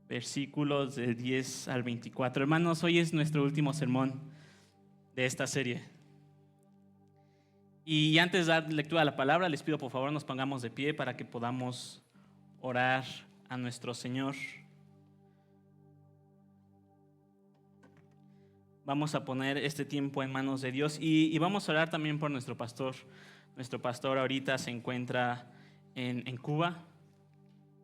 versículos del 10 al 24. Hermanos, hoy es nuestro último sermón de esta serie. Y antes de dar lectura a la palabra, les pido por favor nos pongamos de pie para que podamos orar a nuestro Señor. Vamos a poner este tiempo en manos de Dios y vamos a orar también por nuestro pastor. Nuestro pastor ahorita se encuentra en Cuba.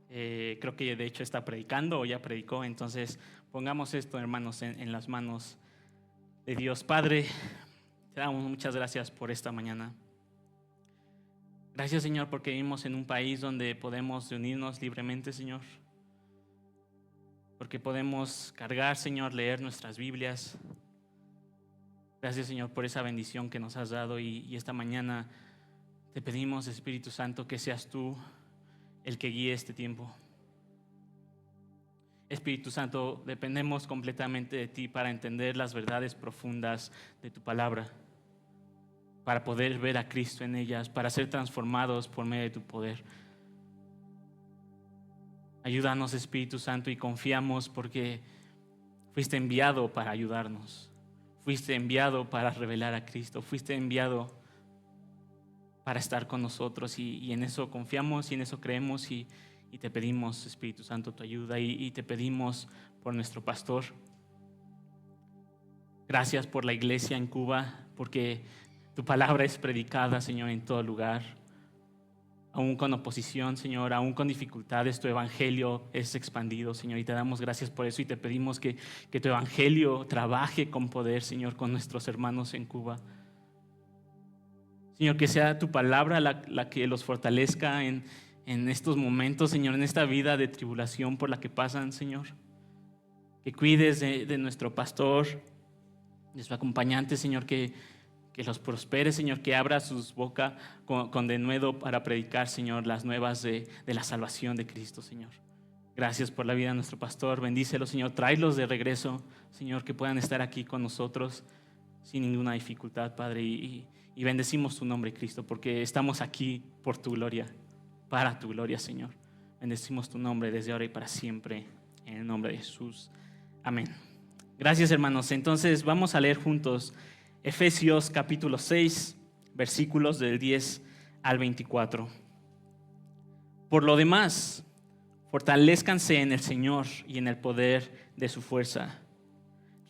Creo que de hecho está predicando o ya predicó. Entonces pongamos esto, hermanos, en las manos de Dios. Padre, te damos muchas gracias por esta mañana. Gracias, Señor, porque vivimos en un país donde podemos reunirnos libremente, Señor. Porque podemos cargar, Señor, leer nuestras Biblias. Gracias, Señor, por esa bendición que nos has dado y esta mañana te pedimos, Espíritu Santo, que seas tú el que guíe este tiempo. Espíritu Santo, dependemos completamente de ti para entender las verdades profundas de tu palabra, para poder ver a Cristo en ellas, para ser transformados por medio de tu poder. Ayúdanos, Espíritu Santo, y confiamos porque fuiste enviado para ayudarnos. Fuiste enviado para revelar a Cristo. Fuiste enviado para estar con nosotros y en eso confiamos y en eso creemos y te pedimos, Espíritu Santo, tu ayuda y te pedimos por nuestro pastor. Gracias por la iglesia en Cuba, porque tu palabra es predicada, Señor, en todo lugar. Aún con oposición, Señor, aún con dificultades, tu evangelio es expandido, Señor, y te damos gracias por eso y te pedimos que tu evangelio trabaje con poder, Señor, con nuestros hermanos en Cuba. Señor, que sea tu palabra la que los fortalezca en estos momentos, Señor, en esta vida de tribulación por la que pasan, Señor. Que cuides de nuestro pastor, de su acompañante, Señor, que los prospere, Señor, que abra sus bocas con denuedo para predicar, Señor, las nuevas de la salvación de Cristo, Señor. Gracias por la vida de nuestro pastor. Bendícelo, Señor. Tráelos de regreso, Señor, que puedan estar aquí con nosotros sin ninguna dificultad, Padre. Y bendecimos tu nombre, Cristo, porque estamos aquí por tu gloria, para tu gloria, Señor. Bendecimos tu nombre desde ahora y para siempre, en el nombre de Jesús. Amén. Gracias, hermanos. Entonces vamos a leer juntos Efesios capítulo 6, versículos del 10 al 24. Por lo demás, fortalézcanse en el Señor y en el poder de su fuerza.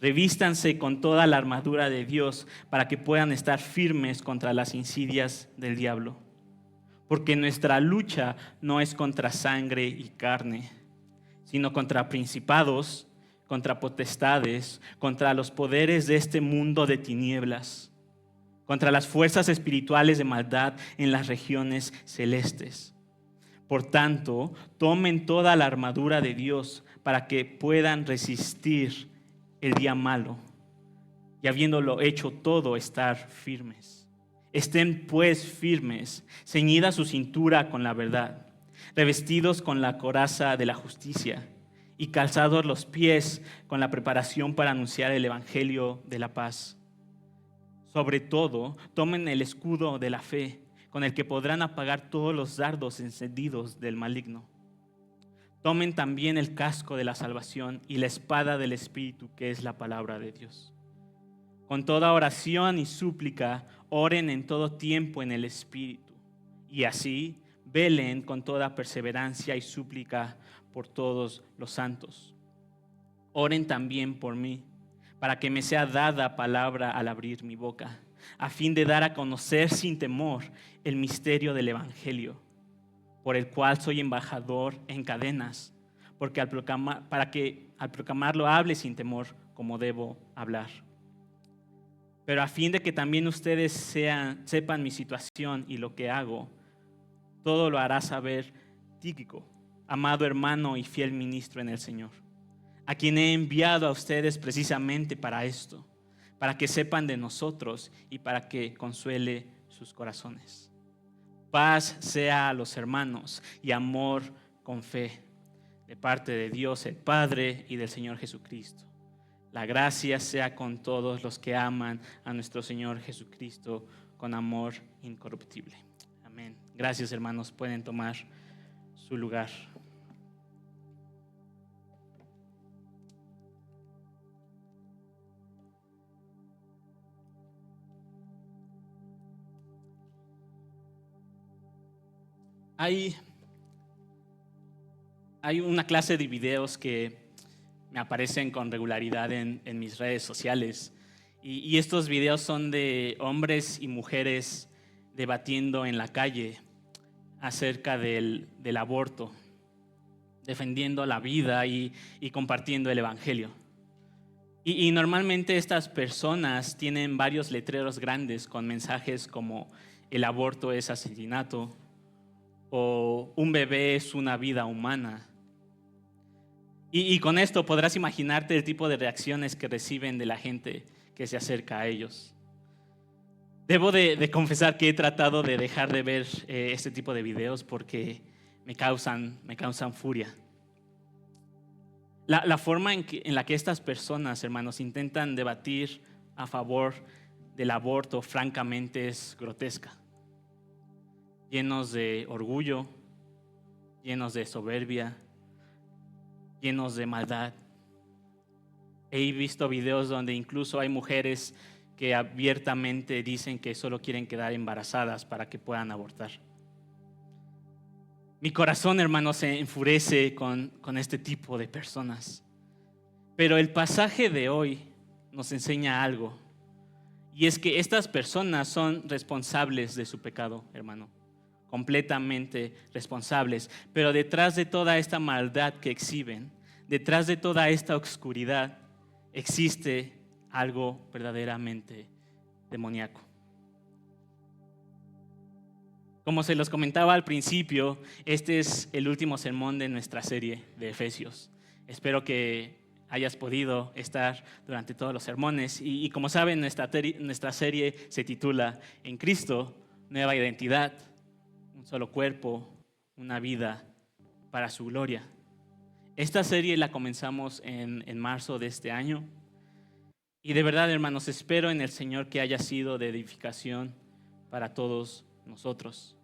Revístanse con toda la armadura de Dios para que puedan estar firmes contra las insidias del diablo. Porque nuestra lucha no es contra sangre y carne, sino contra principados, contra potestades, contra los poderes de este mundo de tinieblas, contra las fuerzas espirituales de maldad en las regiones celestes. Por tanto, tomen toda la armadura de Dios para que puedan resistir el día malo y habiéndolo hecho todo, estar firmes. Estén pues firmes, ceñida su cintura con la verdad, revestidos con la coraza de la justicia y calzados los pies con la preparación para anunciar el evangelio de la paz. Sobre todo, tomen el escudo de la fe, con el que podrán apagar todos los dardos encendidos del maligno. Tomen también el casco de la salvación y la espada del Espíritu, que es la palabra de Dios. Con toda oración y súplica, oren en todo tiempo en el Espíritu, y así velen con toda perseverancia y súplica por todos los santos. Oren también por mí, para que me sea dada palabra al abrir mi boca, a fin de dar a conocer sin temor el misterio del Evangelio, por el cual soy embajador en cadenas, para que al proclamarlo hable sin temor como debo hablar. Pero a fin de que también ustedes sepan mi situación y lo que hago, todo lo hará saber Tíquico, amado hermano y fiel ministro en el Señor, a quien he enviado a ustedes precisamente para esto, para que sepan de nosotros y para que consuele sus corazones. Paz sea a los hermanos y amor con fe, de parte de Dios el Padre y del Señor Jesucristo. La gracia sea con todos los que aman a nuestro Señor Jesucristo con amor incorruptible. Amén. Gracias, hermanos. Pueden tomar su lugar. Hay, hay una clase de videos que me aparecen con regularidad en mis redes sociales. Y estos videos son de hombres y mujeres debatiendo en la calle acerca del aborto, defendiendo la vida y compartiendo el evangelio. Y normalmente estas personas tienen varios letreros grandes con mensajes como el aborto es asesinato o un bebé es una vida humana. Y con esto podrás imaginarte el tipo de reacciones que reciben de la gente que se acerca a ellos. Debo de confesar que he tratado de dejar de ver este tipo de videos porque me causan furia. La forma en la que estas personas, hermanos, intentan debatir a favor del aborto, francamente, es grotesca. Llenos de orgullo, llenos de soberbia, llenos de maldad. He visto videos donde incluso hay mujeres que abiertamente dicen que solo quieren quedar embarazadas para que puedan abortar. Mi corazón, hermano, se enfurece con este tipo de personas. Pero el pasaje de hoy nos enseña algo. Y es que estas personas son responsables de su pecado, hermano. Completamente responsables. Pero detrás de toda esta maldad que exhiben, detrás de toda esta oscuridad, existe algo verdaderamente demoníaco. Como se los comentaba al principio, este es el último sermón de nuestra serie de Efesios. Espero que hayas podido estar durante todos los sermones. Y como saben, nuestra serie se titula En Cristo, nueva identidad, un solo cuerpo, una vida para su gloria. Esta serie la comenzamos en marzo de este año. Y de verdad, hermanos, espero en el Señor que haya sido de edificación para todos nosotros.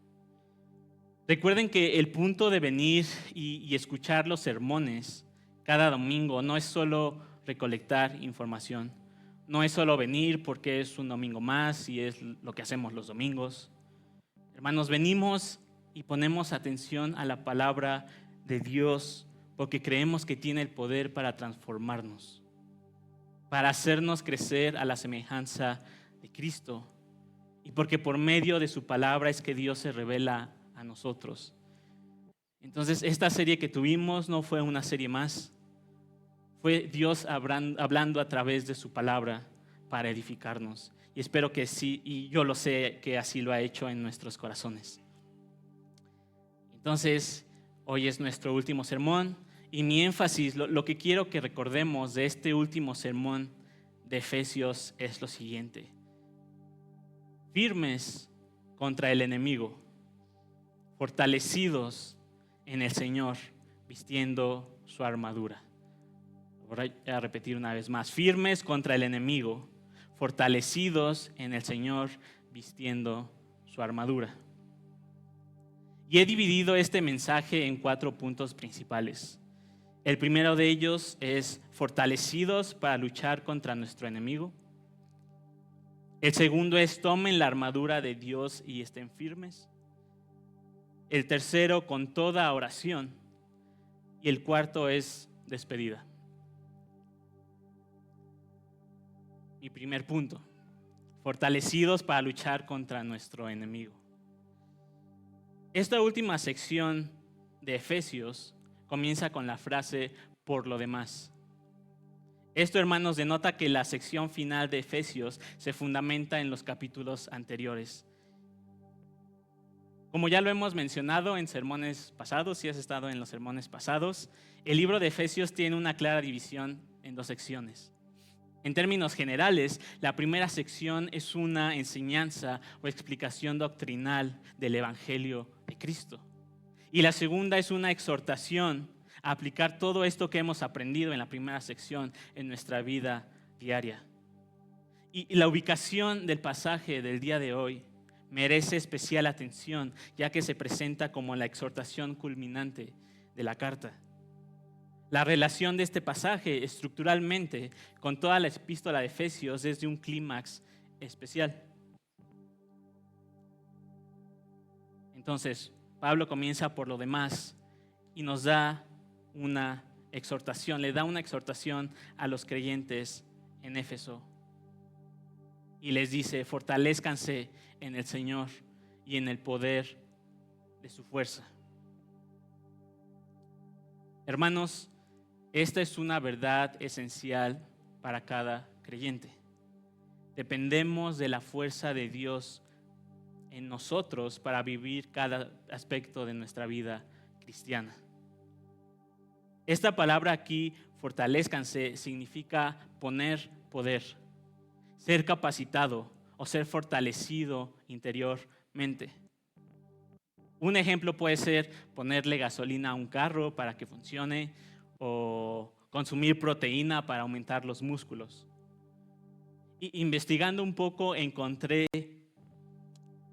Recuerden que el punto de venir y escuchar los sermones cada domingo no es solo recolectar información, no es solo venir porque es un domingo más y es lo que hacemos los domingos. Hermanos, venimos y ponemos atención a la palabra de Dios porque creemos que tiene el poder para transformarnos, para hacernos crecer a la semejanza de Cristo. Y porque por medio de su palabra es que Dios se revela a nosotros. Entonces, esta serie que tuvimos no fue una serie más. Fue Dios hablando a través de su palabra para edificarnos. Y espero que sí, y yo lo sé que así lo ha hecho en nuestros corazones. Entonces, hoy es nuestro último sermón. Y mi énfasis, lo que quiero que recordemos de este último sermón de Efesios es lo siguiente: firmes contra el enemigo, fortalecidos en el Señor, vistiendo su armadura. Voy a repetir una vez más: firmes contra el enemigo, fortalecidos en el Señor, vistiendo su armadura. Y he dividido este mensaje en 4 puntos principales. El primero de ellos es fortalecidos para luchar contra nuestro enemigo. El segundo es tomen la armadura de Dios y estén firmes. El tercero, con toda oración. Y el cuarto es despedida. Mi primer punto: fortalecidos para luchar contra nuestro enemigo. Esta última sección de Efesios comienza con la frase por lo demás. Esto, hermanos, denota que la sección final de Efesios se fundamenta en los capítulos anteriores. Como ya lo hemos mencionado en sermones pasados, si has estado en los sermones pasados, el libro de Efesios tiene una clara división en 2 secciones. En términos generales, la primera sección es una enseñanza o explicación doctrinal del Evangelio de Cristo. Y la segunda es una exhortación a aplicar todo esto que hemos aprendido en la primera sección en nuestra vida diaria. Y la ubicación del pasaje del día de hoy merece especial atención, ya que se presenta como la exhortación culminante de la carta. La relación de este pasaje estructuralmente con toda la epístola de Efesios es de un clímax especial. Entonces, Pablo comienza por lo demás y nos da una exhortación, le da una exhortación a los creyentes en Éfeso. Y les dice: fortalézcanse en el Señor y en el poder de su fuerza. Hermanos, esta es una verdad esencial para cada creyente. Dependemos de la fuerza de Dios en nosotros para vivir cada aspecto de nuestra vida cristiana. Esta palabra aquí, fortalézcanse, significa poner poder, ser capacitado o ser fortalecido interiormente. Un ejemplo puede ser ponerle gasolina a un carro para que funcione o consumir proteína para aumentar los músculos. Y investigando un poco encontré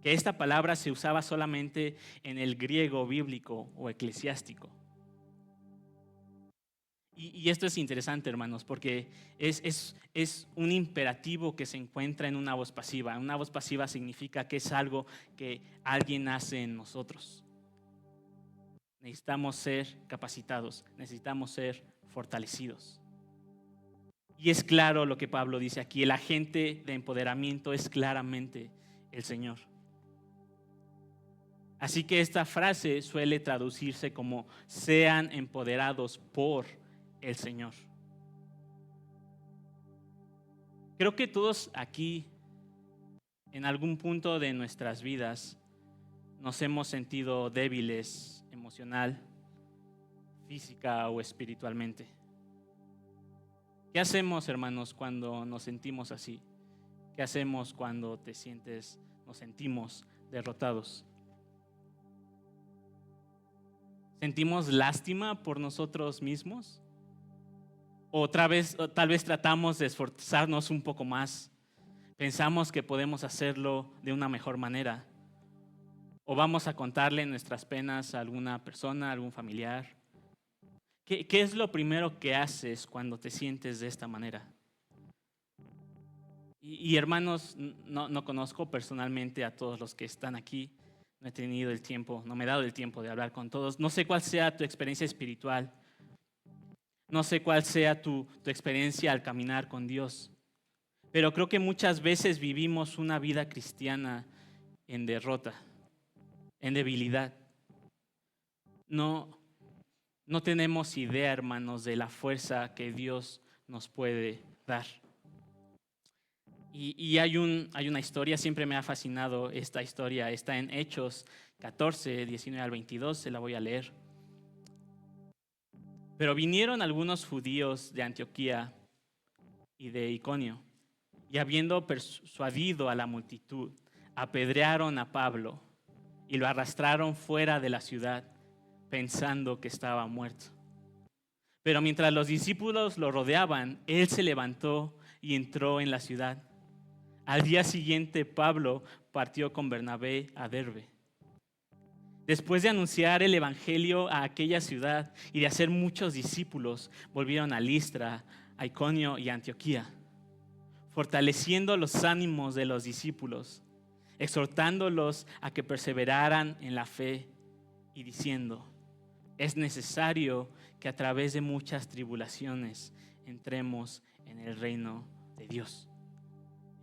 que esta palabra se usaba solamente en el griego bíblico o eclesiástico. Y esto es interesante, hermanos, porque es un imperativo que se encuentra en una voz pasiva. Una voz pasiva significa que es algo que alguien hace en nosotros. Necesitamos ser capacitados, necesitamos ser fortalecidos. Y es claro lo que Pablo dice aquí: el agente de empoderamiento es claramente el Señor. Así que esta frase suele traducirse como: sean empoderados por el Señor. Creo que todos aquí, en algún punto de nuestras vidas, nos hemos sentido débiles emocional, física o espiritualmente. ¿Qué hacemos, hermanos, cuando nos sentimos así? ¿Qué hacemos cuando nos sentimos derrotados? ¿Sentimos lástima por nosotros mismos? O tal vez tratamos de esforzarnos un poco más. Pensamos que podemos hacerlo de una mejor manera. O vamos a contarle nuestras penas a alguna persona, a algún familiar. ¿Qué es lo primero que haces cuando te sientes de esta manera? Y hermanos, no conozco personalmente a todos los que están aquí. No he tenido el tiempo, no me he dado el tiempo de hablar con todos. No sé cuál sea tu experiencia espiritual. No sé cuál sea tu experiencia al caminar con Dios. Pero creo que muchas veces vivimos una vida cristiana en derrota, en debilidad. No tenemos idea, hermanos, de la fuerza que Dios nos puede dar. Y hay una historia, siempre me ha fascinado esta historia. Está en Hechos 14, 19 al 22, se la voy a leer. Pero vinieron algunos judíos de Antioquía y de Iconio, y habiendo persuadido a la multitud, apedrearon a Pablo y lo arrastraron fuera de la ciudad, pensando que estaba muerto. Pero mientras los discípulos lo rodeaban, él se levantó y entró en la ciudad. Al día siguiente, Pablo partió con Bernabé a Derbe. Después de anunciar el evangelio a aquella ciudad y de hacer muchos discípulos, volvieron a Listra, a Iconio y a Antioquía, fortaleciendo los ánimos de los discípulos, exhortándolos a que perseveraran en la fe y diciendo: es necesario que a través de muchas tribulaciones entremos en el reino de Dios.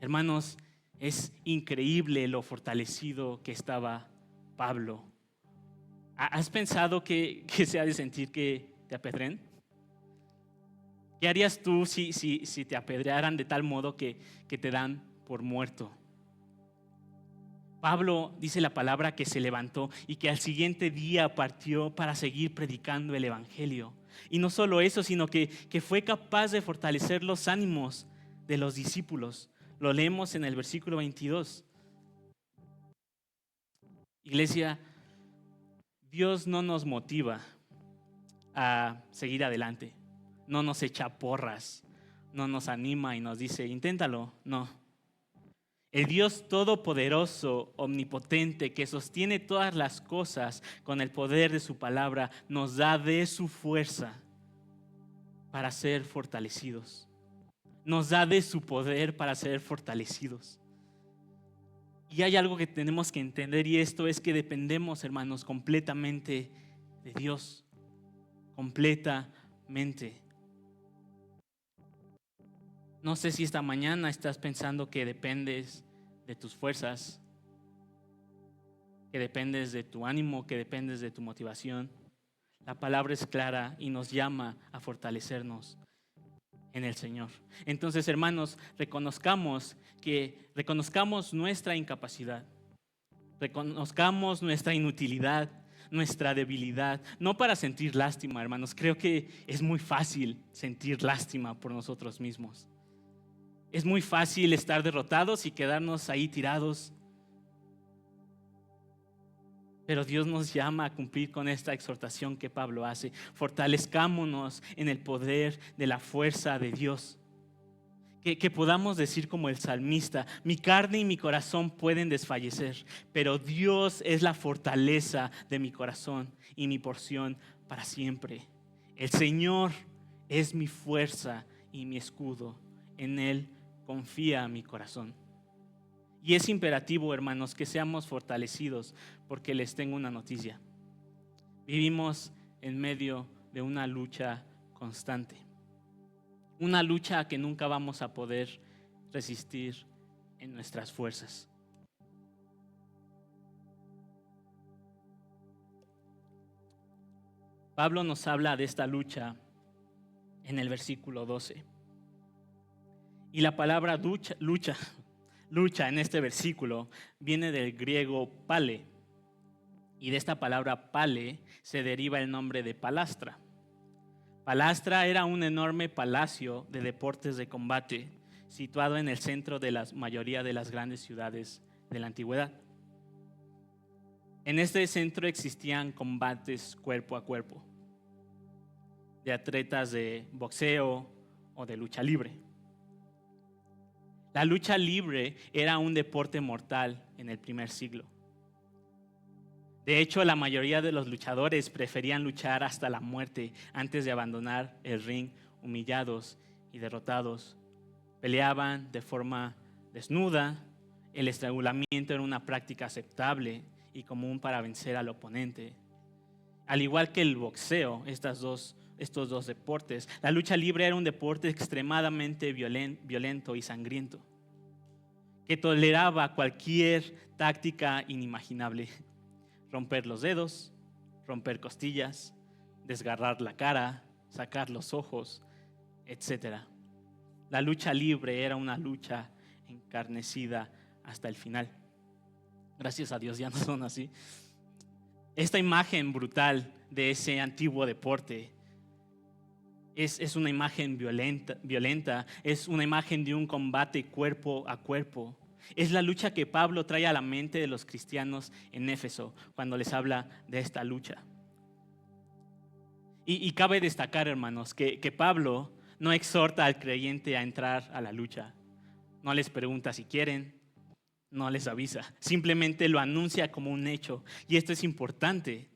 Hermanos, es increíble lo fortalecido que estaba Pablo. ¿Has pensado que se ha de sentir que te apedreen? ¿Qué harías tú si te apedrearan de tal modo que te dan por muerto? Pablo dice la palabra que se levantó y que al siguiente día partió para seguir predicando el evangelio. Y no solo eso, sino que fue capaz de fortalecer los ánimos de los discípulos. Lo leemos en el versículo 22. Iglesia, Dios no nos motiva a seguir adelante, no nos echa porras, no nos anima y nos dice: inténtalo. No. El Dios todopoderoso, omnipotente, que sostiene todas las cosas con el poder de su palabra, nos da de su fuerza para ser fortalecidos. Nos da de su poder para ser fortalecidos. Y hay algo que tenemos que entender, y esto es que dependemos, hermanos, completamente de Dios. Completamente. No sé si esta mañana estás pensando que dependes de tus fuerzas, que dependes de tu ánimo, que dependes de tu motivación. La palabra es clara y nos llama a fortalecernos en el Señor. Entonces, hermanos, reconozcamos nuestra incapacidad, reconozcamos nuestra inutilidad, nuestra debilidad, no para sentir lástima, hermanos. Creo que es muy fácil sentir lástima por nosotros mismos. Es muy fácil estar derrotados y quedarnos ahí tirados. Pero Dios nos llama a cumplir con esta exhortación que Pablo hace. Fortalezcámonos en el poder de la fuerza de Dios. Que podamos decir como el salmista: mi carne y mi corazón pueden desfallecer, pero Dios es la fortaleza de mi corazón y mi porción para siempre. El Señor es mi fuerza y mi escudo. En Él confía mi corazón. Y es imperativo, hermanos, que seamos fortalecidos, porque les tengo una noticia. Vivimos en medio de una lucha constante. Una lucha que nunca vamos a poder resistir en nuestras fuerzas. Pablo nos habla de esta lucha en el versículo 12. Y la palabra lucha en este versículo viene del griego pale. Y de esta palabra pale se deriva el nombre de palastra. Palastra era un enorme palacio de deportes de combate situado en el centro de la mayoría de las grandes ciudades de la antigüedad. En este centro existían combates cuerpo a cuerpo, de atletas de boxeo o de lucha libre. La lucha libre era un deporte mortal en el primer siglo. De hecho, la mayoría de los luchadores preferían luchar hasta la muerte antes de abandonar el ring humillados y derrotados. Peleaban de forma desnuda. El estrangulamiento era una práctica aceptable y común para vencer al oponente. Al igual que el boxeo, estos dos deportes, la lucha libre era un deporte extremadamente violento y sangriento, que toleraba cualquier táctica inimaginable. Romper los dedos, romper costillas, desgarrar la cara, sacar los ojos, etc. La lucha libre era una lucha encarnecida hasta el final. Gracias a Dios ya no son así. Esta imagen brutal de ese antiguo deporte es una imagen violenta, es una imagen de un combate cuerpo a cuerpo. Es la lucha que Pablo trae a la mente de los cristianos en Éfeso cuando les habla de esta lucha. Y cabe destacar, hermanos, que Pablo no exhorta al creyente a entrar a la lucha. No les pregunta si quieren, no les avisa. Simplemente lo anuncia como un hecho. Y esto es importante,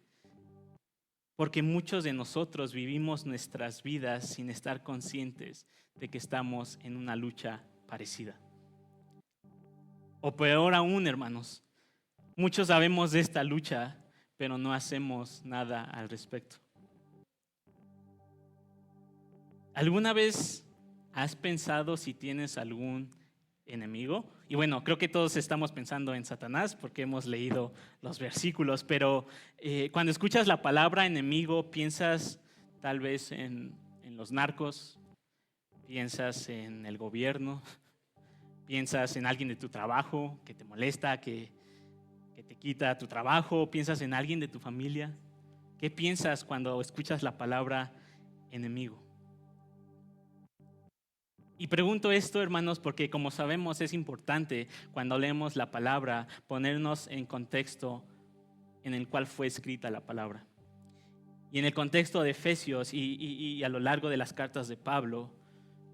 porque muchos de nosotros vivimos nuestras vidas sin estar conscientes de que estamos en una lucha parecida. O peor aún, hermanos, muchos sabemos de esta lucha, pero no hacemos nada al respecto. ¿Alguna vez has pensado si tienes algún enemigo? Y bueno, creo que todos estamos pensando en Satanás porque hemos leído los versículos, pero cuando escuchas la palabra enemigo, piensas tal vez en los narcos, piensas en el gobierno, piensas en alguien de tu trabajo que te molesta, que te quita tu trabajo, piensas en alguien de tu familia. ¿Qué piensas cuando escuchas la palabra enemigo? Y pregunto esto, hermanos, porque como sabemos es importante cuando leemos la palabra ponernos en contexto en el cual fue escrita la palabra. Y en el contexto de Efesios y a lo largo de las cartas de Pablo,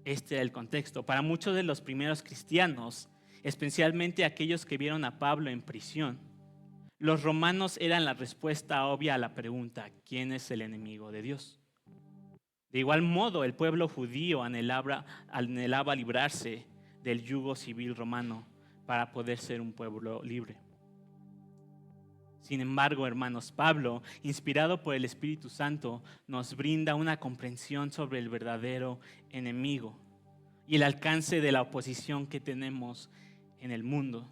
este es el contexto. Para muchos de los primeros cristianos, especialmente aquellos que vieron a Pablo en prisión, los romanos eran la respuesta obvia a la pregunta: ¿quién es el enemigo de Dios? De igual modo, el pueblo judío anhelaba librarse del yugo civil romano, para poder ser un pueblo libre. Sin embargo, hermanos, Pablo, inspirado por el Espíritu Santo, nos brinda una comprensión sobre el verdadero enemigo y el alcance de la oposición que tenemos en el mundo.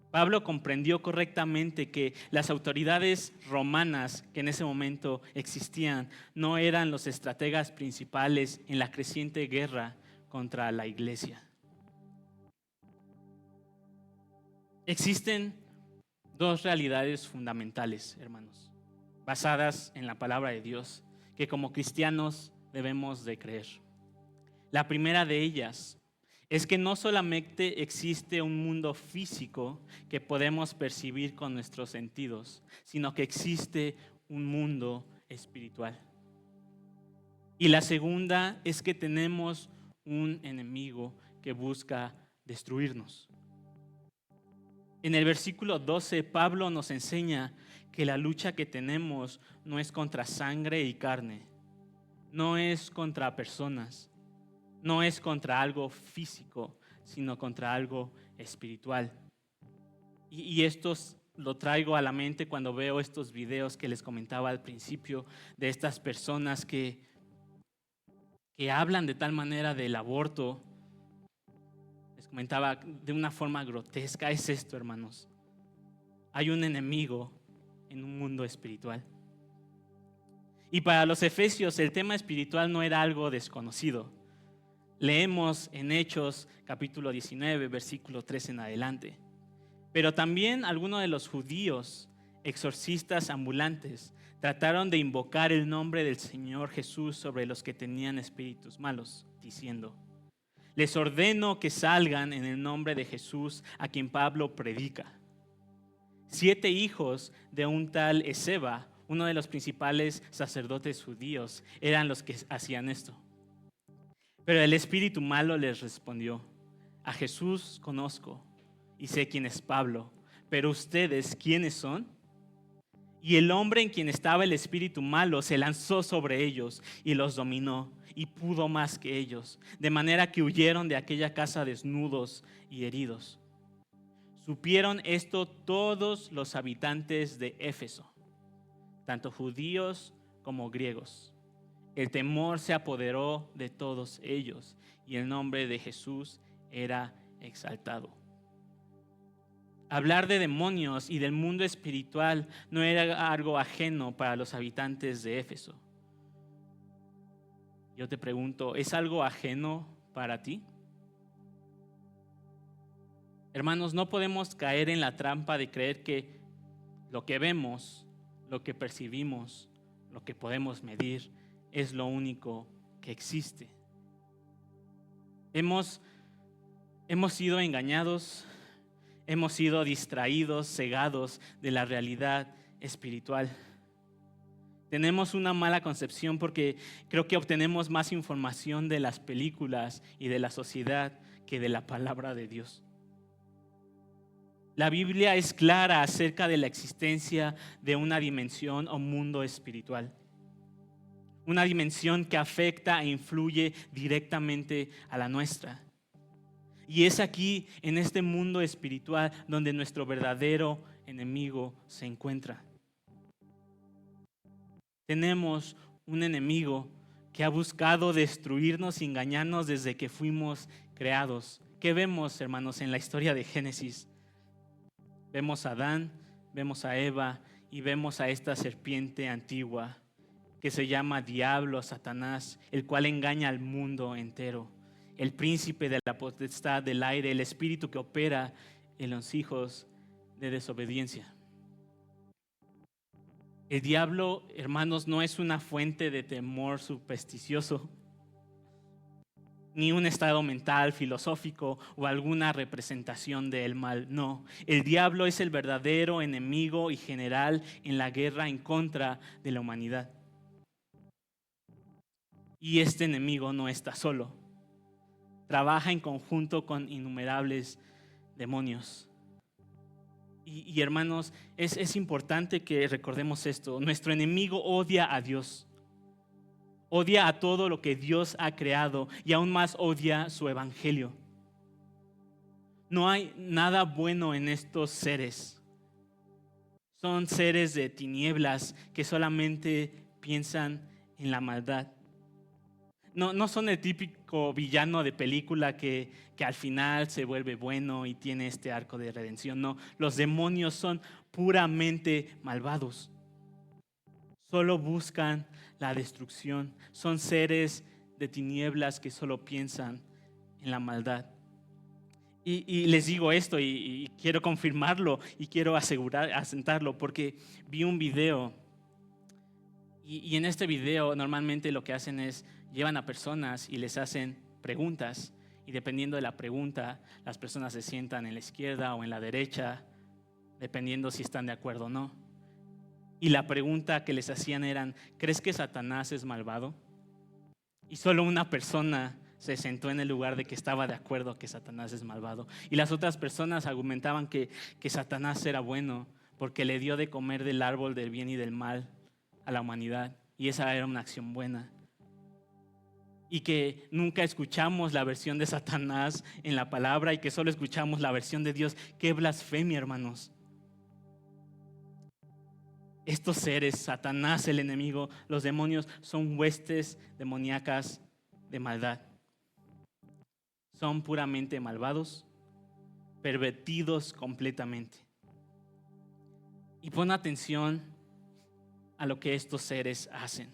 Pablo comprendió correctamente que las autoridades romanas que en ese momento existían no eran los estrategas principales en la creciente guerra contra la iglesia. Existen dos realidades fundamentales, hermanos, basadas en la palabra de Dios, que como cristianos debemos de creer. La primera de ellas es que no solamente existe un mundo físico que podemos percibir con nuestros sentidos, sino que existe un mundo espiritual. Y la segunda es que tenemos un enemigo que busca destruirnos. En el versículo 12, Pablo nos enseña que la lucha que tenemos no es contra sangre y carne, no es contra personas, no es contra algo físico, sino contra algo espiritual. Y esto lo traigo a la mente cuando veo estos videos que les comentaba al principio de estas personas que hablan de tal manera del aborto. Les comentaba de una forma grotesca. Es esto, hermanos. Hay un enemigo en un mundo espiritual. Y para los efesios el tema espiritual no era algo desconocido. Leemos en Hechos capítulo 19, versículo 3 en adelante. Pero también algunos de los judíos, exorcistas ambulantes, trataron de invocar el nombre del Señor Jesús sobre los que tenían espíritus malos, diciendo: les ordeno que salgan en el nombre de Jesús a quien Pablo predica. 7 hijos de un tal Esceva, uno de los principales sacerdotes judíos, eran los que hacían esto. Pero el espíritu malo les respondió: a Jesús conozco y sé quién es Pablo, pero ustedes, ¿quiénes son? Y el hombre en quien estaba el espíritu malo se lanzó sobre ellos y los dominó y pudo más que ellos, de manera que huyeron de aquella casa desnudos y heridos. Supieron esto todos los habitantes de Éfeso, tanto judíos como griegos. El temor se apoderó de todos ellos y el nombre de Jesús era exaltado. Hablar de demonios y del mundo espiritual no era algo ajeno para los habitantes de Éfeso. Yo te pregunto, ¿es algo ajeno para ti? Hermanos, no podemos caer en la trampa de creer que lo que vemos, lo que percibimos, lo que podemos medir, es lo único que existe. Hemos sido engañados, hemos sido distraídos, cegados de la realidad espiritual. Tenemos una mala concepción porque creo que obtenemos más información de las películas y de la sociedad que de la palabra de Dios. La Biblia es clara acerca de la existencia de una dimensión o mundo espiritual. Una dimensión que afecta e influye directamente a la nuestra. Y es aquí, en este mundo espiritual, donde nuestro verdadero enemigo se encuentra. Tenemos un enemigo que ha buscado destruirnos y engañarnos desde que fuimos creados. ¿Qué vemos, hermanos, en la historia de Génesis? Vemos a Adán, vemos a Eva y vemos a esta serpiente antigua que se llama Diablo, Satanás, el cual engaña al mundo entero. El príncipe de la potestad del aire, el espíritu que opera en los hijos de desobediencia. El diablo, hermanos, no es una fuente de temor supersticioso, ni un estado mental, filosófico o alguna representación del mal. No, el diablo es el verdadero enemigo y general en la guerra en contra de la humanidad. Y este enemigo no está solo. Trabaja en conjunto con innumerables demonios. Y hermanos, es importante que recordemos esto. Nuestro enemigo odia a Dios. Odia a todo lo que Dios ha creado y aún más odia su evangelio. No hay nada bueno en estos seres. Son seres de tinieblas que solamente piensan en la maldad. No son el típico villano de película que al final se vuelve bueno y tiene este arco de redención. No, los demonios son puramente malvados. Solo buscan la destrucción. Son seres de tinieblas que solo piensan en la maldad. Y les digo esto y quiero confirmarlo y quiero asentarlo porque vi un video y en este video normalmente lo que hacen es llevan a personas y les hacen preguntas y dependiendo de la pregunta las personas se sientan en la izquierda o en la derecha dependiendo si están de acuerdo o no. Y la pregunta que les hacían eran, ¿crees que Satanás es malvado? Y solo una persona se sentó en el lugar de que estaba de acuerdo que Satanás es malvado. Y las otras personas argumentaban que Satanás era bueno porque le dio de comer del árbol del bien y del mal a la humanidad. Y esa era una acción buena. Y que nunca escuchamos la versión de Satanás en la palabra y que solo escuchamos la versión de Dios. ¡Qué blasfemia, hermanos! Estos seres, Satanás, el enemigo, los demonios, son huestes demoníacas de maldad. Son puramente malvados, pervertidos completamente. Y pon atención a lo que estos seres hacen.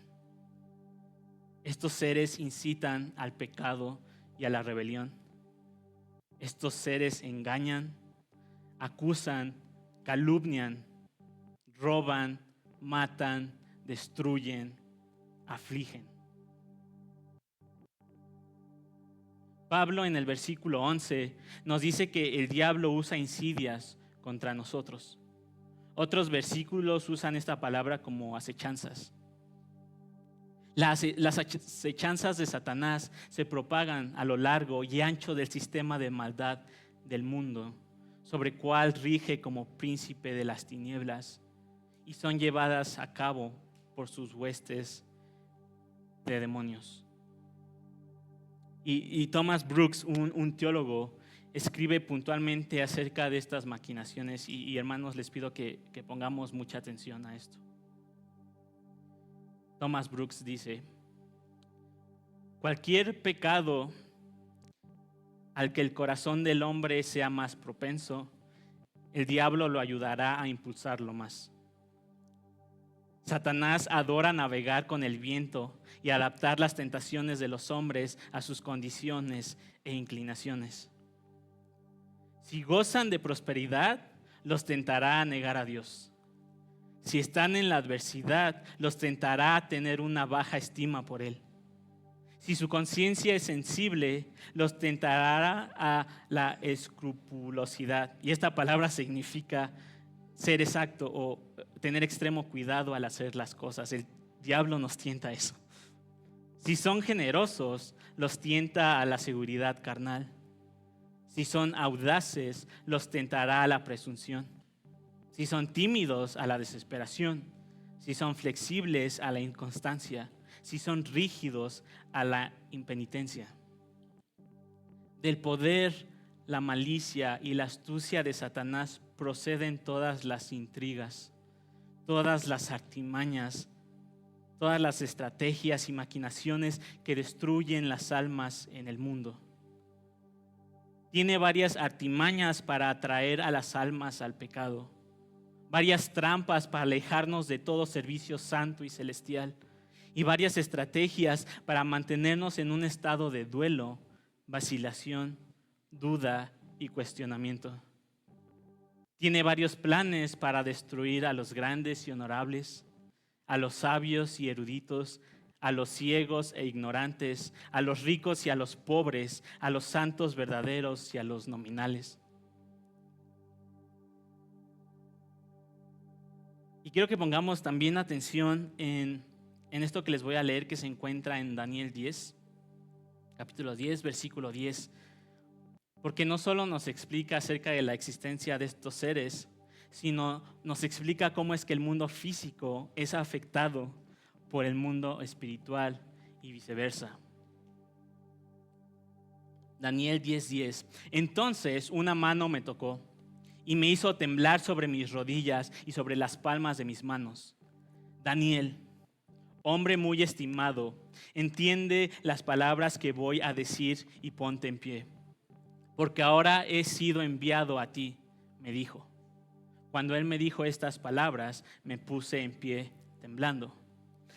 Estos seres incitan al pecado y a la rebelión. Estos seres engañan, acusan, calumnian, roban, matan, destruyen, afligen. Pablo en el versículo 11 nos dice que el diablo usa insidias contra nosotros. Otros versículos usan esta palabra como acechanzas. Las acechanzas de Satanás se propagan a lo largo y ancho del sistema de maldad del mundo, sobre cual rige como príncipe de las tinieblas, y son llevadas a cabo por sus huestes de demonios. Y Thomas Brooks, un teólogo, escribe puntualmente acerca de estas maquinaciones y hermanos, les pido que pongamos mucha atención a esto. Thomas Brooks dice, cualquier pecado al que el corazón del hombre sea más propenso, el diablo lo ayudará a impulsarlo más. Satanás adora navegar con el viento y adaptar las tentaciones de los hombres a sus condiciones e inclinaciones. Si gozan de prosperidad, los tentará a negar a Dios. Si están en la adversidad, los tentará a tener una baja estima por Él. Si su conciencia es sensible, los tentará a la escrupulosidad. Y esta palabra significa ser exacto o tener extremo cuidado al hacer las cosas. El diablo nos tienta a eso. Si son generosos, los tienta a la seguridad carnal. Si son audaces, los tentará a la presunción. Si son tímidos, a la desesperación. Si son flexibles, a la inconstancia. Si son rígidos, a la impenitencia. Del poder, la malicia y la astucia de Satanás proceden todas las intrigas, todas las artimañas, todas las estrategias y maquinaciones que destruyen las almas en el mundo. Tiene varias artimañas para atraer a las almas al pecado, varias trampas para alejarnos de todo servicio santo y celestial, y varias estrategias para mantenernos en un estado de duelo, vacilación, duda y cuestionamiento. Tiene varios planes para destruir a los grandes y honorables, a los sabios y eruditos, a los ciegos e ignorantes, a los ricos y a los pobres, a los santos verdaderos y a los nominales. Y quiero que pongamos también atención en esto que les voy a leer, que se encuentra en Daniel 10, capítulo 10, versículo 10. Porque no solo nos explica acerca de la existencia de estos seres, sino nos explica cómo es que el mundo físico es afectado por el mundo espiritual y viceversa. Daniel 10:10. Entonces una mano me tocó y me hizo temblar sobre mis rodillas y sobre las palmas de mis manos. Daniel, hombre muy estimado, entiende las palabras que voy a decir y ponte en pie, porque ahora he sido enviado a ti, me dijo. Cuando él me dijo estas palabras, me puse en pie temblando.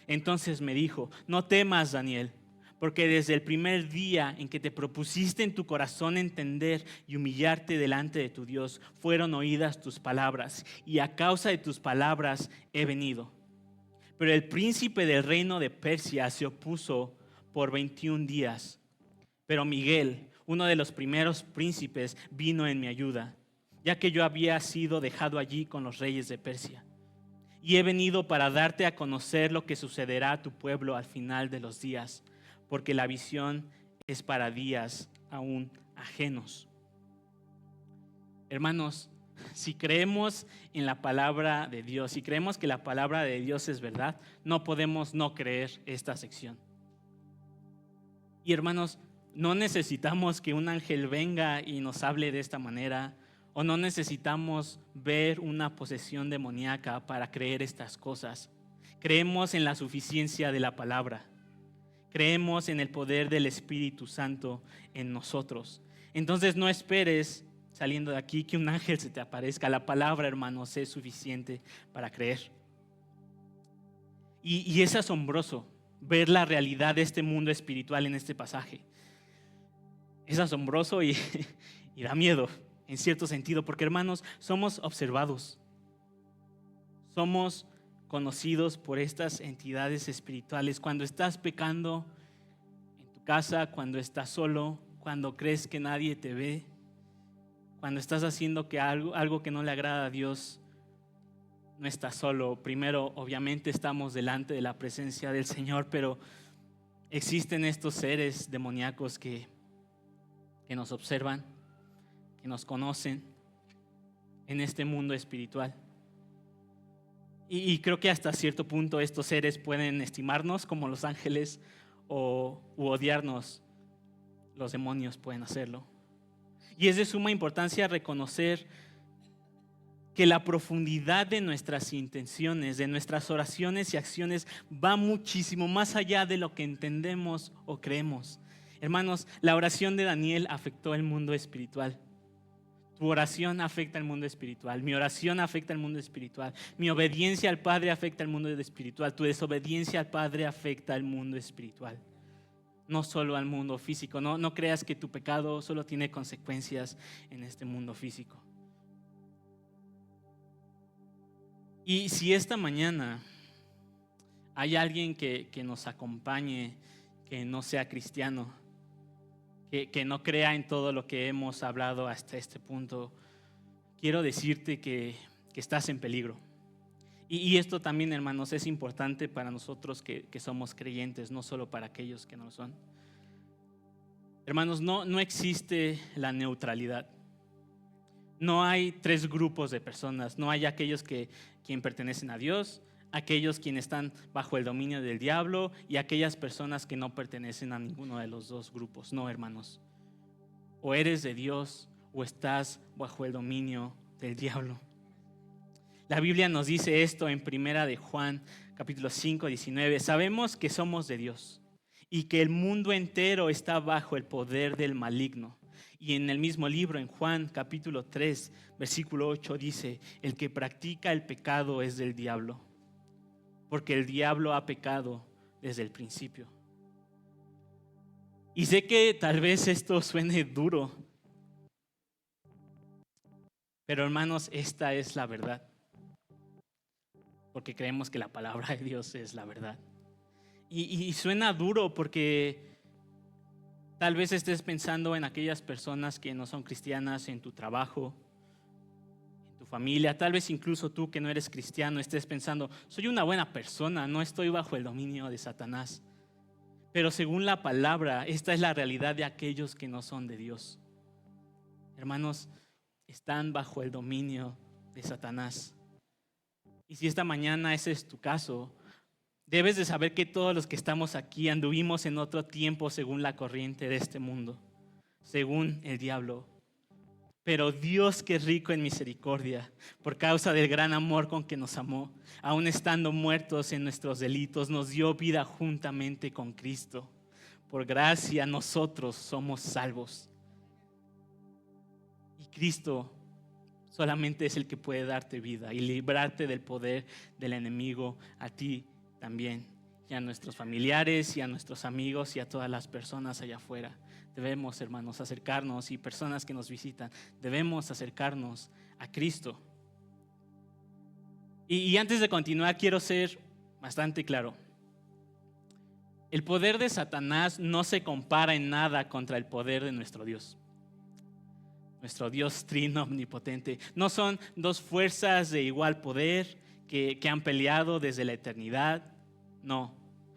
Entonces me dijo: no temas, Daniel, porque desde el primer día en que te propusiste en tu corazón entender y humillarte delante de tu Dios, fueron oídas tus palabras, y a causa de tus palabras he venido. Pero el príncipe del reino de Persia se opuso por 21 días. Pero Miguel, uno de los primeros príncipes, vino en mi ayuda, ya que yo había sido dejado allí con los reyes de Persia. Y he venido para darte a conocer lo que sucederá a tu pueblo al final de los días, porque la visión es para días aún ajenos. Hermanos, si creemos en la palabra de Dios, si creemos que la palabra de Dios es verdad, no podemos no creer esta sección. Y hermanos, no necesitamos que un ángel venga y nos hable de esta manera, o no necesitamos ver una posesión demoníaca para creer estas cosas. Creemos en la suficiencia de la palabra. Creemos en el poder del Espíritu Santo en nosotros. Entonces no esperes, saliendo de aquí, que un ángel se te aparezca. La palabra, hermanos, es suficiente para creer. Y es asombroso ver la realidad de este mundo espiritual en este pasaje. Es asombroso y da miedo en cierto sentido, porque, hermanos, somos observados. Somos conocidos por estas entidades espirituales. Cuando estás pecando en tu casa, cuando estás solo, cuando crees que nadie te ve, cuando estás haciendo algo que no le agrada a Dios, no estás solo. Primero, obviamente, estamos delante de la presencia del Señor, pero existen estos seres demoníacos que nos observan, que nos conocen en este mundo espiritual. Y creo que hasta cierto punto estos seres pueden estimarnos como los ángeles u odiarnos. Los demonios pueden hacerlo. Y es de suma importancia reconocer que la profundidad de nuestras intenciones, de nuestras oraciones y acciones va muchísimo más allá de lo que entendemos o creemos. Hermanos, la oración de Daniel afectó el mundo espiritual. Tu oración afecta al mundo espiritual. Mi oración afecta al mundo espiritual. Mi obediencia al Padre afecta al mundo espiritual. Tu desobediencia al Padre afecta al mundo espiritual. No solo al mundo físico. No creas que tu pecado solo tiene consecuencias en este mundo físico. Y si esta mañana hay alguien que nos acompañe, que no sea cristiano, que no crea en todo lo que hemos hablado hasta este punto, quiero decirte que estás en peligro. Y esto también, hermanos, es importante para nosotros que somos creyentes, no solo para aquellos que no lo son. Hermanos, no existe la neutralidad. No hay tres grupos de personas. No hay aquellos quien pertenecen a Dios, aquellos quienes están bajo el dominio del diablo y aquellas personas que no pertenecen a ninguno de los dos grupos. No, hermanos. O eres de Dios o estás bajo el dominio del diablo. La Biblia nos dice esto en 1 de Juan, capítulo 5, 19. Sabemos que somos de Dios y que el mundo entero está bajo el poder del maligno. Y en el mismo libro, en Juan, capítulo 3, versículo 8, dice: el que practica el pecado es del diablo, porque el diablo ha pecado desde el principio. Y sé que tal vez esto suene duro, pero hermanos, esta es la verdad, porque creemos que la palabra de Dios es la verdad. Y suena duro porque tal vez estés pensando en aquellas personas que no son cristianas, en tu trabajo, en tu familia. Tal vez incluso tú que no eres cristiano estés pensando: soy una buena persona, no estoy bajo el dominio de Satanás. Pero según la palabra, esta es la realidad de aquellos que no son de Dios. Hermanos, están bajo el dominio de Satanás. Y si esta mañana ese es tu caso, debes de saber que todos los que estamos aquí anduvimos en otro tiempo según la corriente de este mundo. según el diablo. Pero Dios, que es rico en misericordia, por causa del gran amor con que nos amó, aun estando muertos en nuestros delitos, nos dio vida juntamente con Cristo. Por gracia nosotros somos salvos. Y Cristo solamente es el que puede darte vida y librarte del poder del enemigo, a ti también, y a nuestros familiares, y a nuestros amigos, y a todas las personas allá afuera. Debemos, hermanos, acercarnos, y personas que nos visitan, debemos acercarnos a Cristo. Y antes de continuar, quiero ser bastante claro. El poder de Satanás no se compara en nada contra el poder de nuestro Dios. Nuestro Dios trino omnipotente. No son dos fuerzas de igual poder que han peleado desde la eternidad. No.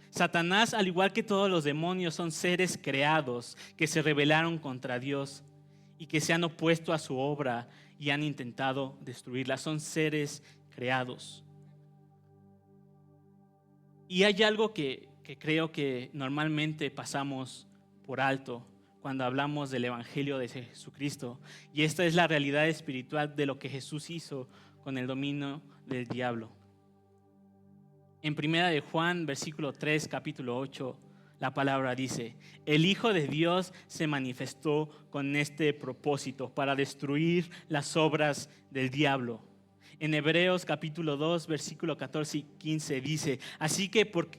Satanás, al igual que todos los demonios, son seres creados que se rebelaron contra Dios y que se han opuesto a su obra y han intentado destruirla. Son seres creados. Y hay algo que creo que normalmente pasamos por alto cuando hablamos del Evangelio de Jesucristo, y esta es la realidad espiritual de lo que Jesús hizo con el dominio del diablo. En 1 de Juan, versículo 3, capítulo 8, la palabra dice: el Hijo de Dios se manifestó con este propósito, para destruir las obras del diablo. En Hebreos capítulo 2, versículo 14 y 15 dice: así que por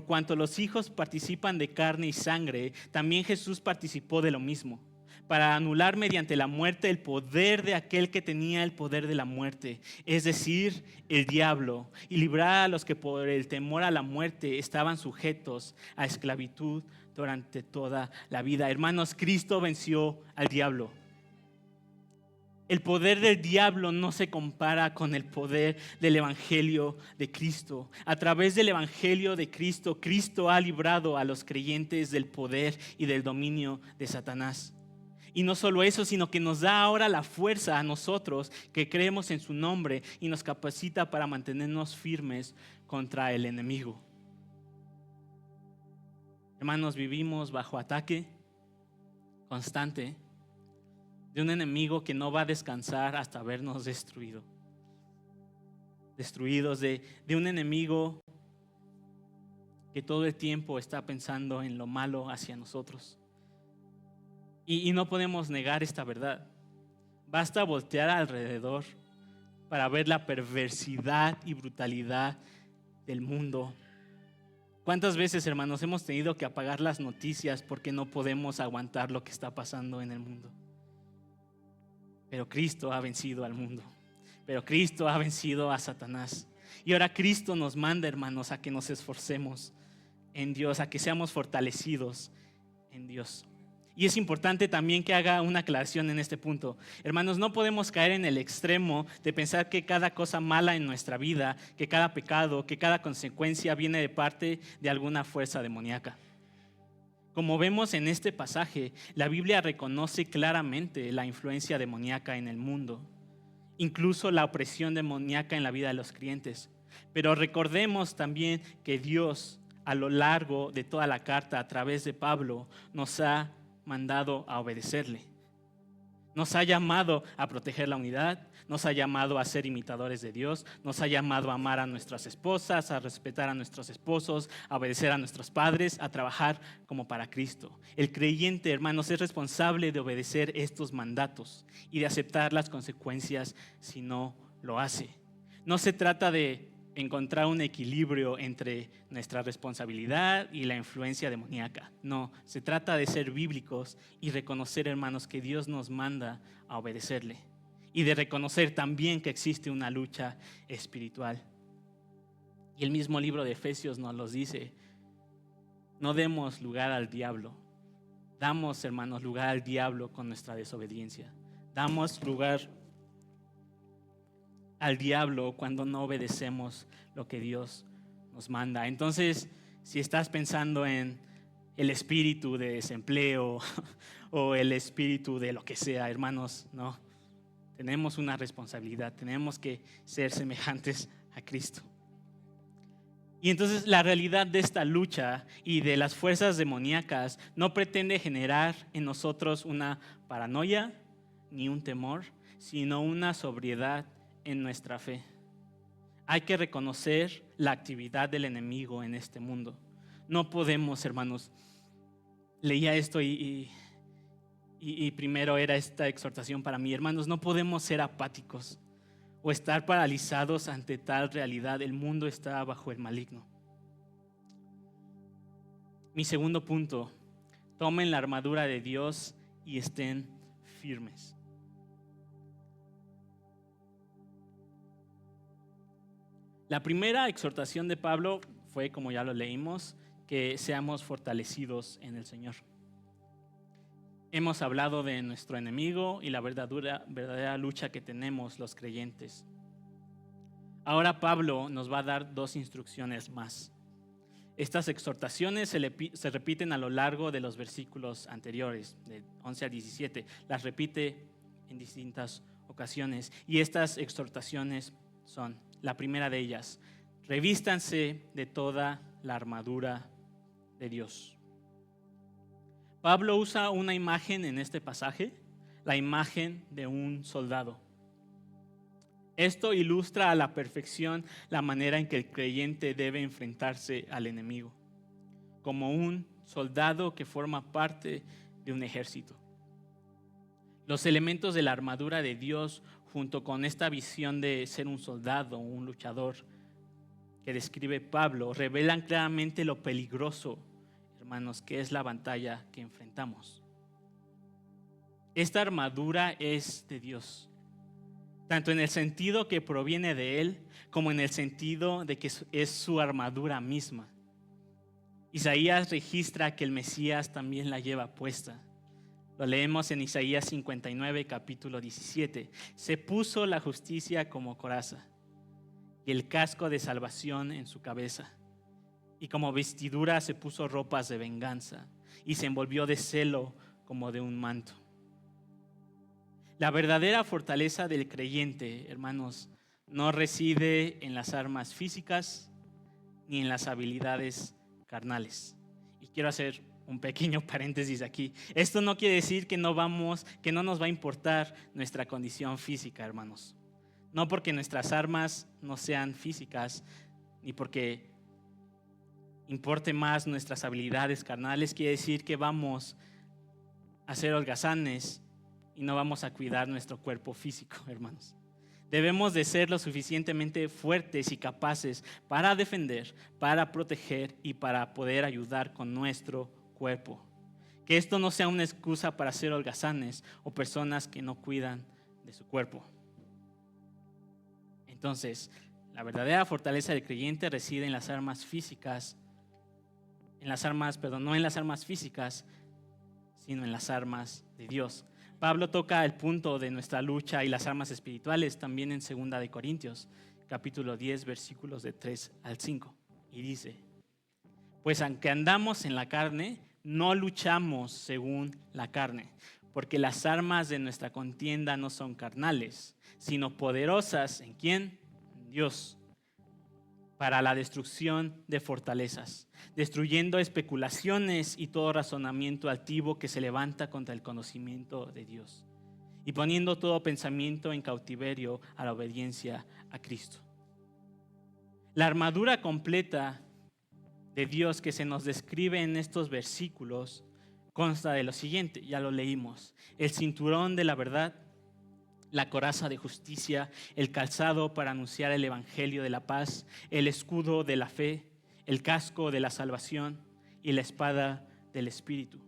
cuanto los hijos participan de carne y sangre, también Jesús participó de lo mismo, para anular mediante la muerte el poder de aquel que tenía el poder de la muerte, es decir, el diablo, y librar a los que por el temor a la muerte estaban sujetos a esclavitud durante toda la vida. Hermanos, Cristo venció al diablo. El poder del diablo no se compara con el poder del Evangelio de Cristo. A través del Evangelio de Cristo, Cristo ha librado a los creyentes del poder y del dominio de Satanás. Y no solo eso, sino que nos da ahora la fuerza a nosotros que creemos en su nombre y nos capacita para mantenernos firmes contra el enemigo. Hermanos, vivimos bajo ataque constante de un enemigo que no va a descansar hasta vernos destruidos, de un enemigo que todo el tiempo está pensando en lo malo hacia nosotros. Y no podemos negar esta verdad. Basta voltear alrededor para ver la perversidad y brutalidad del mundo. ¿Cuántas veces, hermanos, hemos tenido que apagar las noticias porque no podemos aguantar lo que está pasando en el mundo? Pero Cristo ha vencido al mundo. Pero Cristo ha vencido a Satanás. Y ahora Cristo nos manda, hermanos, a que nos esforcemos en Dios, a que seamos fortalecidos en Dios. Y es importante también que haga una aclaración en este punto. Hermanos, no podemos caer en el extremo de pensar que cada cosa mala en nuestra vida, que cada pecado, que cada consecuencia viene de parte de alguna fuerza demoníaca. Como vemos en este pasaje, la Biblia reconoce claramente la influencia demoníaca en el mundo, incluso la opresión demoníaca en la vida de los creyentes. Pero recordemos también que Dios, a lo largo de toda la carta, a través de Pablo, nos ha mandado a obedecerle. Nos ha llamado a proteger la unidad, nos ha llamado a ser imitadores de Dios, nos ha llamado a amar a nuestras esposas, a respetar a nuestros esposos, a obedecer a nuestros padres, a trabajar como para Cristo. El creyente, hermanos, es responsable de obedecer estos mandatos y de aceptar las consecuencias si no lo hace. No se trata de encontrar un equilibrio entre nuestra responsabilidad y la influencia demoníaca. No, se trata de ser bíblicos y reconocer, hermanos, que Dios nos manda a obedecerle, y de reconocer también que existe una lucha espiritual. Y el mismo libro de Efesios nos los dice: no demos lugar al diablo. Damos, hermanos, lugar al diablo con nuestra desobediencia. Damos lugar al diablo cuando no obedecemos lo que Dios nos manda. Entonces, si estás pensando en el espíritu de desempleo o el espíritu de lo que sea, hermanos, no. Tenemos una responsabilidad, tenemos que ser semejantes a Cristo. Y entonces la realidad de esta lucha y de las fuerzas demoníacas no pretende generar en nosotros una paranoia ni un temor, sino una sobriedad en nuestra fe. Hay que reconocer la actividad del enemigo en este mundo. No podemos, hermanos, leía esto y primero era esta exhortación para mí, hermanos, no podemos ser apáticos o estar paralizados ante tal realidad. El mundo está bajo el maligno. Mi segundo punto, tomen la armadura de Dios y estén firmes. La primera exhortación de Pablo fue, como ya lo leímos, que seamos fortalecidos en el Señor. Hemos hablado de nuestro enemigo y la verdadera lucha que tenemos los creyentes. Ahora Pablo nos va a dar dos instrucciones más. Estas exhortaciones se repiten a lo largo de los versículos anteriores, de 11 a 17. Las repite en distintas ocasiones. Y estas exhortaciones son, la primera de ellas, revístanse de toda la armadura de Dios. Pablo usa una imagen en este pasaje, la imagen de un soldado. Esto ilustra a la perfección la manera en que el creyente debe enfrentarse al enemigo, como un soldado que forma parte de un ejército. Los elementos de la armadura de Dios, junto con esta visión de ser un soldado, un luchador que describe Pablo, revelan claramente lo peligroso, hermanos, que es la batalla que enfrentamos. Esta armadura es de Dios, tanto en el sentido que proviene de Él, como en el sentido de que es su armadura misma. Isaías registra que el Mesías también la lleva puesta. Lo leemos en Isaías 59, capítulo 17. Se puso la justicia como coraza y el casco de salvación en su cabeza. Y como vestidura se puso ropas de venganza y se envolvió de celo como de un manto. La verdadera fortaleza del creyente, hermanos, no reside en las armas físicas ni en las habilidades carnales. Y quiero hacer un pequeño paréntesis aquí. Esto no quiere decir que no nos va a importar nuestra condición física, hermanos. No porque nuestras armas no sean físicas, ni porque importe más nuestras habilidades carnales, quiere decir que vamos a ser holgazanes y no vamos a cuidar nuestro cuerpo físico, hermanos. Debemos de ser lo suficientemente fuertes y capaces para defender, para proteger y para poder ayudar con nuestro cuerpo. Que esto no sea una excusa para ser holgazanes o personas que no cuidan de su cuerpo. Entonces, la verdadera fortaleza del creyente reside en las armas físicas, no en las armas físicas, sino en las armas de Dios. Pablo toca el punto de nuestra lucha y las armas espirituales también en 2 de Corintios, capítulo 10, versículos de 3 al 5. Y dice, pues aunque andamos en la carne, no luchamos según la carne, porque las armas de nuestra contienda no son carnales, sino poderosas, ¿en quién? En Dios, para la destrucción de fortalezas, destruyendo especulaciones y todo razonamiento altivo que se levanta contra el conocimiento de Dios, y poniendo todo pensamiento en cautiverio a la obediencia a Cristo. La armadura completa de Dios que se nos describe en estos versículos consta de lo siguiente, ya lo leímos: el cinturón de la verdad, la coraza de justicia, el calzado para anunciar el evangelio de la paz, el escudo de la fe, el casco de la salvación y la espada del Espíritu.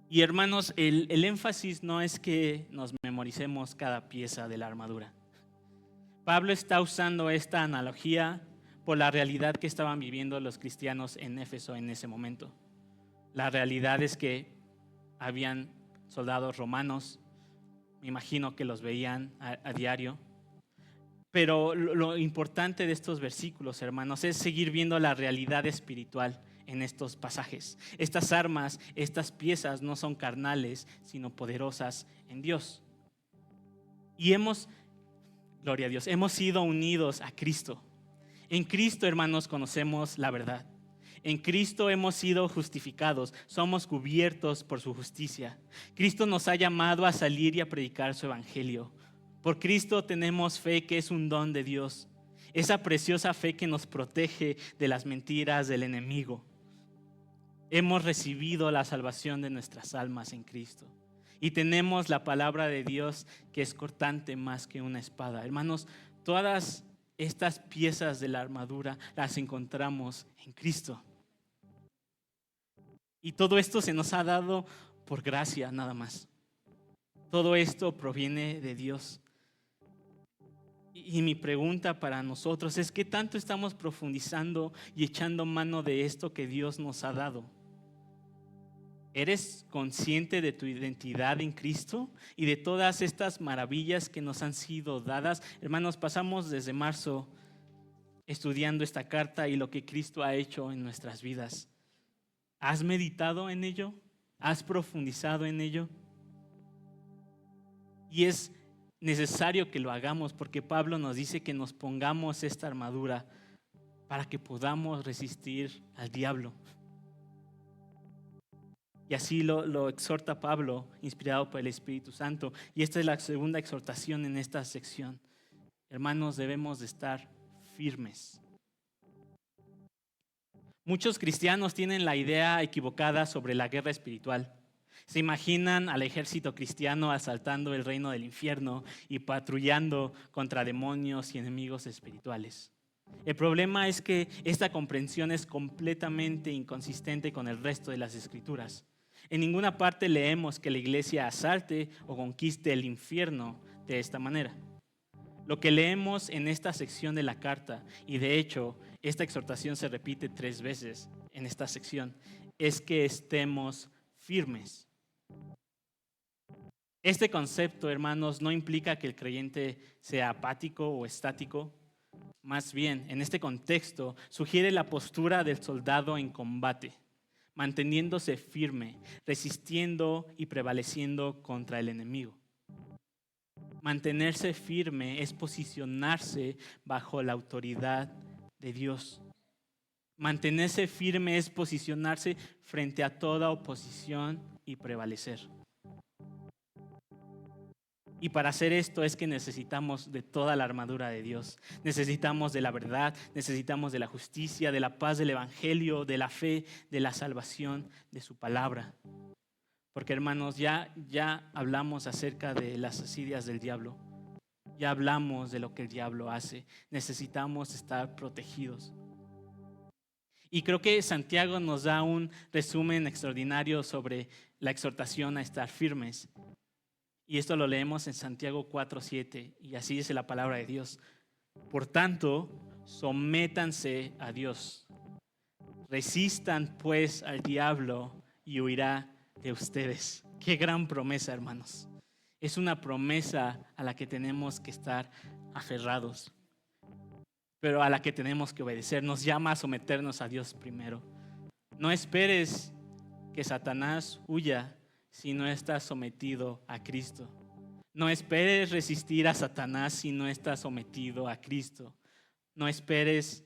Y hermanos, el énfasis no es que nos memoricemos cada pieza de la armadura. Pablo está usando esta analogía por la realidad que estaban viviendo los cristianos en Éfeso en ese momento. La realidad es que habían soldados romanos, me imagino que los veían a diario. Pero lo importante de estos versículos, hermanos, es seguir viendo la realidad espiritual en estos pasajes. Estas armas, estas piezas no son carnales, sino poderosas en Dios. Y gloria a Dios, hemos sido unidos a Cristo. En Cristo, hermanos, conocemos la verdad. En Cristo hemos sido justificados, somos cubiertos por su justicia. Cristo nos ha llamado a salir y a predicar su evangelio. Por Cristo tenemos fe que es un don de Dios, esa preciosa fe que nos protege de las mentiras del enemigo. Hemos recibido la salvación de nuestras almas en Cristo y tenemos la palabra de Dios que es cortante más que una espada. Hermanos, todas estas piezas de la armadura las encontramos en Cristo. Y todo esto se nos ha dado por gracia nada más. Todo esto proviene de Dios. Y mi pregunta para nosotros es: ¿qué tanto estamos profundizando y echando mano de esto que Dios nos ha dado? ¿Eres consciente de tu identidad en Cristo y de todas estas maravillas que nos han sido dadas? Hermanos, pasamos desde marzo estudiando esta carta y lo que Cristo ha hecho en nuestras vidas. ¿Has meditado en ello? ¿Has profundizado en ello? Y es necesario que lo hagamos, porque Pablo nos dice que nos pongamos esta armadura para que podamos resistir al diablo. Y así lo exhorta Pablo, inspirado por el Espíritu Santo. Y esta es la segunda exhortación en esta sección. Hermanos, debemos de estar firmes. Muchos cristianos tienen la idea equivocada sobre la guerra espiritual. Se imaginan al ejército cristiano asaltando el reino del infierno y patrullando contra demonios y enemigos espirituales. El problema es que esta comprensión es completamente inconsistente con el resto de las escrituras. En ninguna parte leemos que la iglesia asalte o conquiste el infierno de esta manera. Lo que leemos en esta sección de la carta, y de hecho esta exhortación se repite 3 veces en esta sección, es que estemos firmes. Este concepto, hermanos, no implica que el creyente sea apático o estático. Más bien, en este contexto, sugiere la postura del soldado en combate, manteniéndose firme, resistiendo y prevaleciendo contra el enemigo. Mantenerse firme es posicionarse bajo la autoridad de Dios. Mantenerse firme es posicionarse frente a toda oposición y prevalecer. Y para hacer esto es que necesitamos de toda la armadura de Dios. Necesitamos de la verdad, necesitamos de la justicia, de la paz del evangelio, de la fe, de la salvación, de su palabra. Porque, hermanos, ya hablamos acerca de las asidias del diablo. Ya hablamos de lo que el diablo hace. Necesitamos estar protegidos. Y creo que Santiago nos da un resumen extraordinario sobre la exhortación a estar firmes. Y esto lo leemos en Santiago 4:7, y así dice la palabra de Dios. Por tanto, sométanse a Dios. Resistan pues al diablo y huirá de ustedes. Qué gran promesa, hermanos. Es una promesa a la que tenemos que estar aferrados, pero a la que tenemos que obedecer. Nos llama a someternos a Dios primero. No esperes que Satanás huya si no estás sometido a Cristo. No esperes resistir a Satanás si no estás sometido a Cristo. No esperes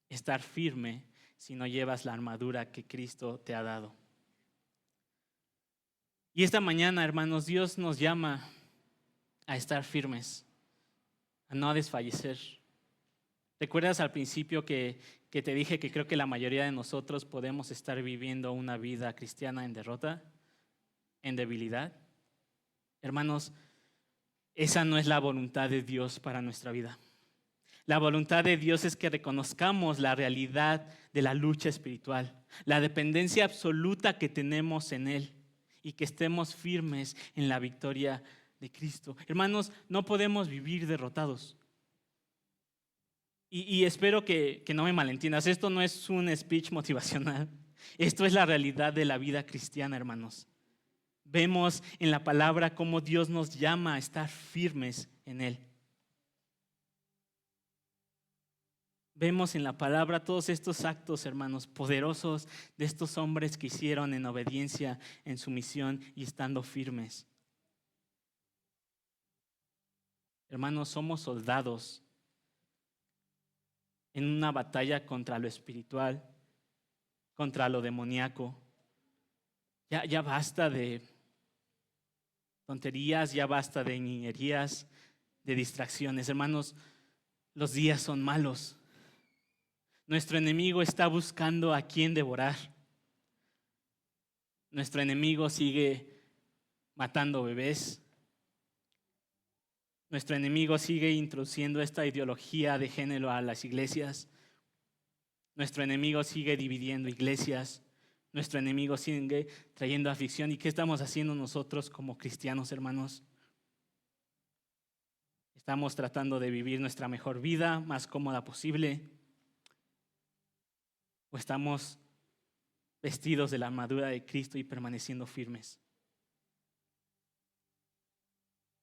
estar firme si no llevas la armadura que Cristo te ha dado. Y esta mañana, hermanos, Dios nos llama a estar firmes, a no desfallecer. ¿Recuerdas al principio que te dije que creo que la mayoría de nosotros podemos estar viviendo una vida cristiana en derrota, en debilidad? Hermanos, esa no es la voluntad de Dios para nuestra vida. La voluntad de Dios es que reconozcamos la realidad de la lucha espiritual, la dependencia absoluta que tenemos en Él y que estemos firmes en la victoria de Cristo. Hermanos, no podemos vivir derrotados. Y espero que no me malentiendas. Esto no es un speech motivacional. Esto es la realidad de la vida cristiana, hermanos. Vemos en la palabra cómo Dios nos llama a estar firmes en Él. Vemos en la palabra todos estos actos, hermanos, poderosos de estos hombres que hicieron en obediencia, en sumisión y estando firmes. Hermanos, somos soldados en una batalla contra lo espiritual, contra lo demoníaco. Ya basta de tonterías, ya basta de niñerías, de distracciones. Hermanos, los días son malos. Nuestro enemigo está buscando a quién devorar. Nuestro enemigo sigue matando bebés. Nuestro enemigo sigue introduciendo esta ideología de género a las iglesias. Nuestro enemigo sigue dividiendo iglesias. Nuestro enemigo sigue trayendo aflicción. ¿Y qué estamos haciendo nosotros como cristianos, hermanos? Estamos tratando de vivir nuestra mejor vida, más cómoda posible. ¿O estamos vestidos de la armadura de Cristo y permaneciendo firmes?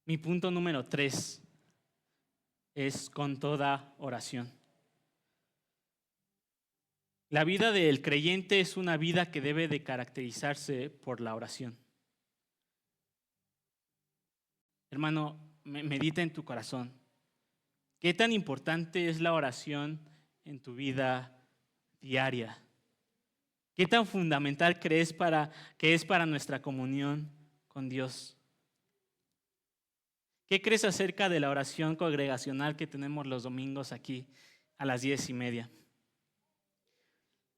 Mi punto número 3 es con toda oración. La vida del creyente es una vida que debe de caracterizarse por la oración. Hermano, medita en tu corazón. ¿Qué tan importante es la oración en tu vida diaria? ¿Qué tan fundamental crees que es para nuestra comunión con Dios? ¿Qué crees acerca de la oración congregacional que tenemos los domingos aquí a las 10:30?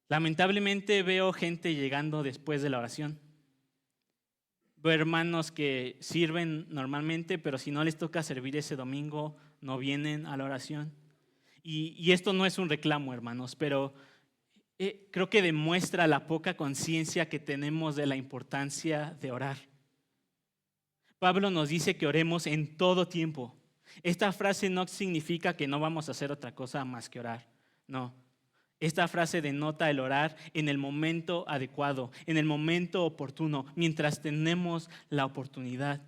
Lamentablemente veo gente llegando después de la oración. Veo hermanos que sirven normalmente, pero si no les toca servir ese domingo, no vienen a la oración. Y esto no es un reclamo, hermanos, pero creo que demuestra la poca conciencia que tenemos de la importancia de orar. Pablo nos dice que oremos en todo tiempo. Esta frase no significa que no vamos a hacer otra cosa más que orar. No. Esta frase denota el orar en el momento adecuado, en el momento oportuno, mientras tenemos la oportunidad.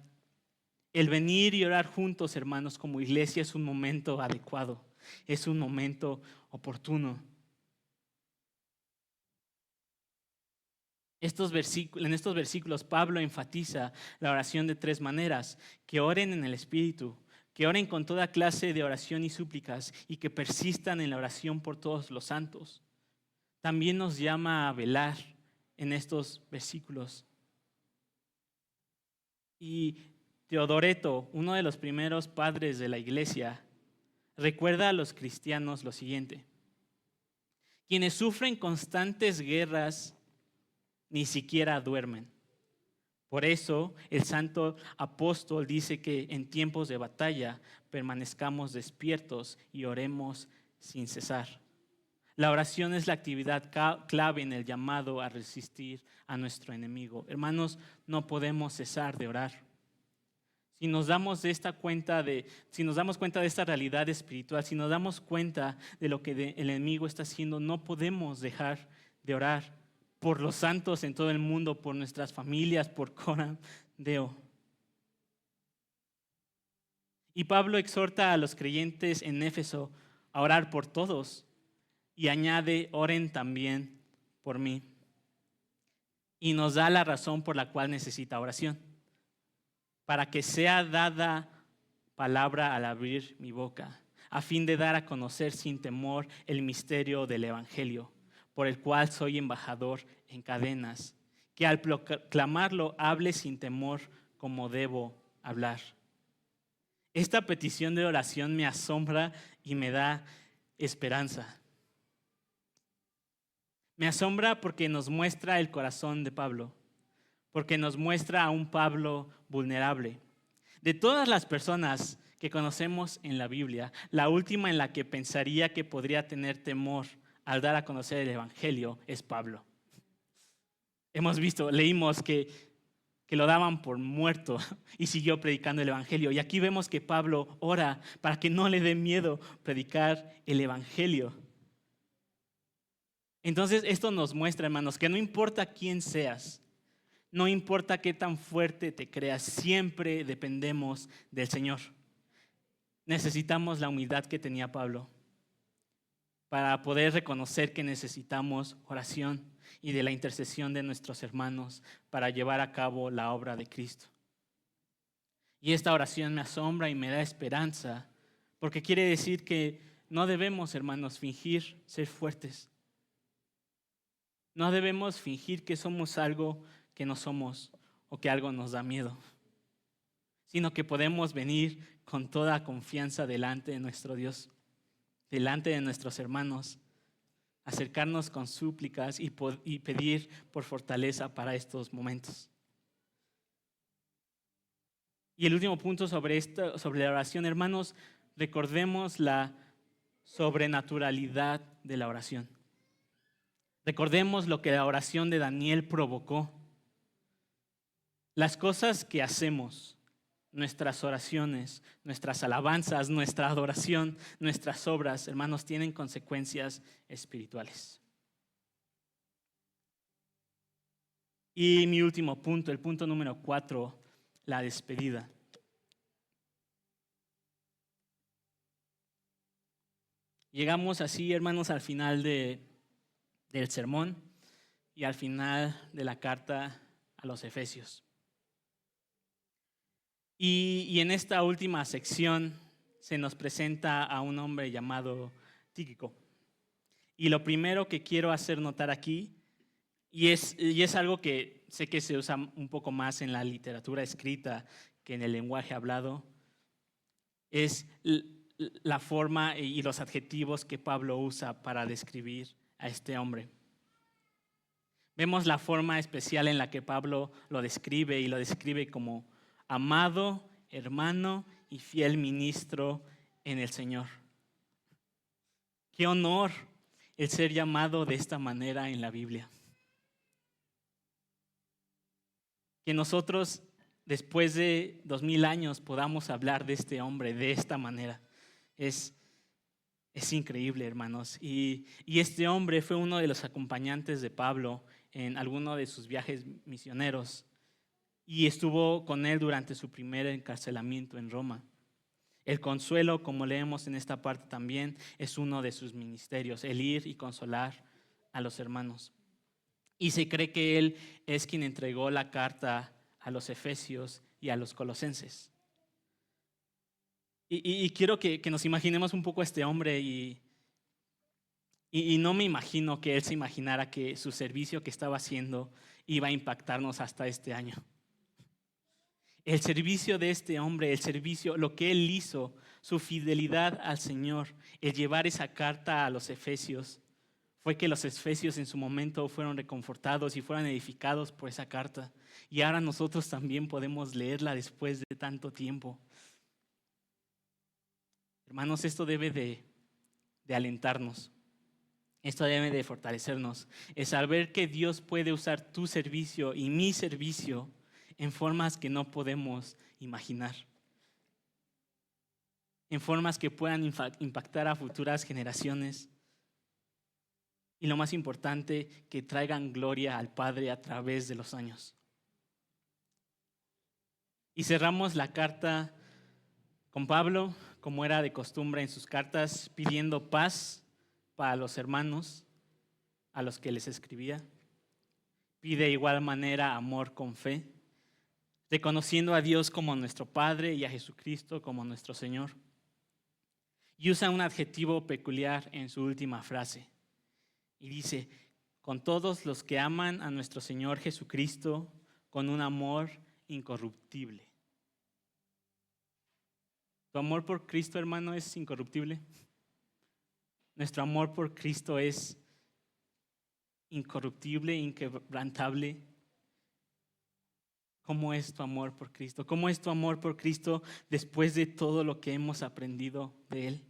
El venir y orar juntos, hermanos, como iglesia es un momento adecuado, es un momento oportuno. En estos versículos, Pablo enfatiza la oración de 3 maneras: que oren en el Espíritu, que oren con toda clase de oración y súplicas y que persistan en la oración por todos los santos. También nos llama a velar en estos versículos. Y Teodoreto, uno de los primeros padres de la iglesia, recuerda a los cristianos lo siguiente: quienes sufren constantes guerras ni siquiera duermen. Por eso el santo apóstol dice que en tiempos de batalla permanezcamos despiertos y oremos sin cesar. La oración es la actividad clave en el llamado a resistir a nuestro enemigo. Hermanos, no podemos cesar de orar. Si nos damos cuenta de esta realidad espiritual, si nos damos cuenta de lo que el enemigo está haciendo, no podemos dejar de orar por los santos en todo el mundo, por nuestras familias, por Coram Deo. Y Pablo exhorta a los creyentes en Éfeso a orar por todos y añade: oren también por mí. Y nos da la razón por la cual necesita oración: para que sea dada palabra al abrir mi boca, a fin de dar a conocer sin temor el misterio del Evangelio, por el cual soy embajador en cadenas, que al proclamarlo hable sin temor como debo hablar. Esta petición de oración me asombra y me da esperanza. Me asombra porque nos muestra el corazón de Pablo, porque nos muestra a un Pablo vulnerable. De todas las personas que conocemos en la Biblia, la última en la que pensaría que podría tener temor al dar a conocer el Evangelio es Pablo. Leímos que lo daban por muerto y siguió predicando el Evangelio. Y aquí vemos que Pablo ora para que no le dé miedo predicar el Evangelio. Entonces esto nos muestra, hermanos, que no importa quién seas, no importa qué tan fuerte te creas, siempre dependemos del Señor. Necesitamos la humildad que tenía Pablo para poder reconocer que necesitamos oración y de la intercesión de nuestros hermanos para llevar a cabo la obra de Cristo. Y esta oración me asombra y me da esperanza, porque quiere decir que No debemos, hermanos, fingir ser fuertes. No debemos fingir que somos algo que no somos o que algo nos da miedo, sino que podemos venir con toda confianza delante de nuestro Dios, delante de nuestros hermanos, acercarnos con súplicas y pedir por fortaleza para estos momentos. Y el último punto sobre la oración, hermanos, recordemos la sobrenaturalidad de la oración. Recordemos lo que la oración de Daniel provocó. Las cosas que hacemos, nuestras oraciones, nuestras alabanzas, nuestra adoración, nuestras obras, hermanos, tienen consecuencias espirituales. Y mi último punto, el punto número 4, la despedida. Llegamos así, hermanos, al final del sermón y al final de la carta a los Efesios. Y en esta última sección se nos presenta a un hombre llamado Tíquico. Y lo primero que quiero hacer notar aquí, y es algo que sé que se usa un poco más en la literatura escrita que en el lenguaje hablado, es la forma y los adjetivos que Pablo usa para describir a este hombre. Vemos la forma especial en la que Pablo lo describe y lo describe como amado, hermano y fiel ministro en el Señor. Qué honor el ser llamado de esta manera en la Biblia. Que nosotros, después de 2000 años, podamos hablar de este hombre de esta manera. Es increíble, hermanos. Y este hombre fue uno de los acompañantes de Pablo en alguno de sus viajes misioneros y estuvo con él durante su primer encarcelamiento en Roma. El consuelo, como leemos en esta parte también, es uno de sus ministerios, el ir y consolar a los hermanos. Y se cree que él es quien entregó la carta a los Efesios y a los Colosenses. Y quiero que nos imaginemos un poco a este hombre y no me imagino que él se imaginara que su servicio que estaba haciendo iba a impactarnos hasta este año. El servicio de este hombre, el servicio, lo que él hizo, su fidelidad al Señor, el llevar esa carta a los Efesios, fue que los Efesios en su momento fueron reconfortados y fueron edificados por esa carta. Y ahora nosotros también podemos leerla después de tanto tiempo. Hermanos, esto debe de alentarnos. Esto debe de fortalecernos. Es saber que Dios puede usar tu servicio y mi servicio en formas que no podemos imaginar. En formas que puedan impactar a futuras generaciones. Y lo más importante, que traigan gloria al Padre a través de los años. Y cerramos la carta con Pablo, como era de costumbre en sus cartas, pidiendo paz para los hermanos a los que les escribía. Pide de igual manera amor con fe, reconociendo a Dios como nuestro Padre y a Jesucristo como nuestro Señor. Y usa un adjetivo peculiar en su última frase. Y dice, con todos los que aman a nuestro Señor Jesucristo con un amor incorruptible. ¿Tu amor por Cristo, hermano, es incorruptible? Nuestro amor por Cristo es incorruptible, inquebrantable. ¿Cómo es tu amor por Cristo? ¿Cómo es tu amor por Cristo después de todo lo que hemos aprendido de Él?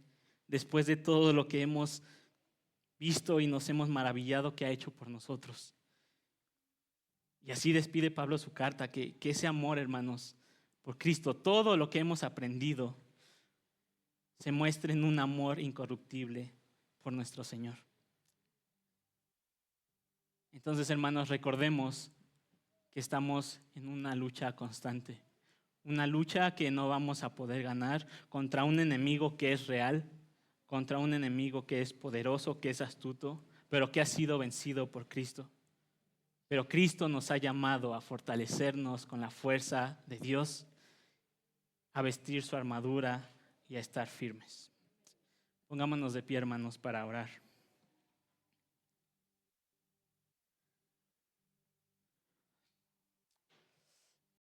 Después de todo lo que hemos visto y nos hemos maravillado que ha hecho por nosotros. Y así despide Pablo su carta, que ese amor, hermanos, por Cristo, todo lo que hemos aprendido, se muestre en un amor incorruptible por nuestro Señor. Entonces, hermanos, recordemos que estamos en una lucha constante, una lucha que no vamos a poder ganar contra un enemigo que es real, contra un enemigo que es poderoso, que es astuto, pero que ha sido vencido por Cristo. Pero Cristo nos ha llamado a fortalecernos con la fuerza de Dios, a vestir su armadura y a estar firmes. Pongámonos de pie, hermanos, para orar.